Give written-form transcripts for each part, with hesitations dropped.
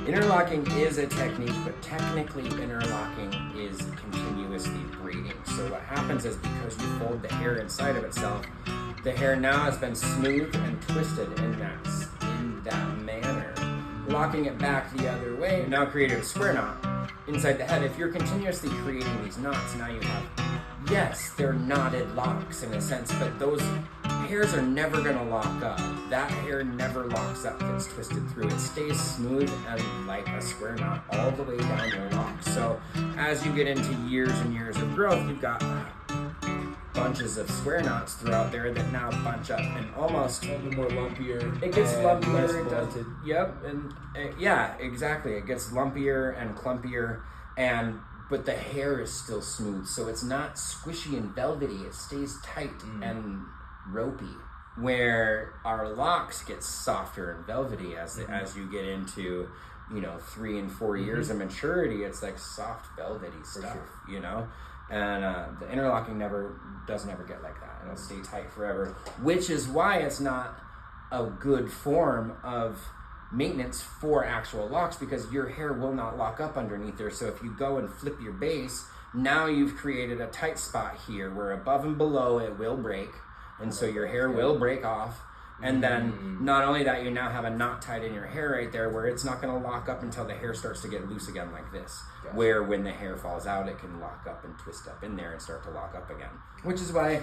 Interlocking is a technique, but technically interlocking is continuously braiding. So what happens is because you fold the hair inside of itself, the hair now has been smoothed and twisted in that manner. Locking it back the other way now created a square knot inside the head. If you're continuously creating these knots, now you have, yes, they're knotted locks in a sense, but those hairs are never going to lock up. That hair never locks up, gets twisted through. It stays smooth and like a square knot all the way down your locks. So as you get into years and years of growth, you've got bunches of square knots throughout there that now bunch up and almost a little more lumpier. It gets lumpier. Less It does, blunted. yep, and yeah, exactly. It gets lumpier and clumpier, but the hair is still smooth, so it's not squishy and velvety. It stays tight and ropey. Where our locks get softer and velvety as you get into 3 and 4 years of maturity. It's like soft velvety stuff, And the interlocking doesn't ever get like that. It'll stay tight forever, which is why it's not a good form of maintenance for actual locks, because your hair will not lock up underneath there. So if you go and flip your base, now you've created a tight spot here where above and below it will break, and so your hair will break off. And then not only that, you now have a knot tied in your hair right there where it's not going to lock up until the hair starts to get loose again like this. Gotcha. Where when the hair falls out, it can lock up and twist up in there and start to lock up again. Which is why,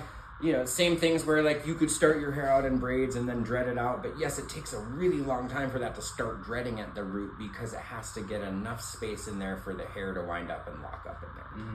same things where like you could start your hair out in braids and then dread it out. But yes, it takes a really long time for that to start dreading at the root, because it has to get enough space in there for the hair to wind up and lock up in there.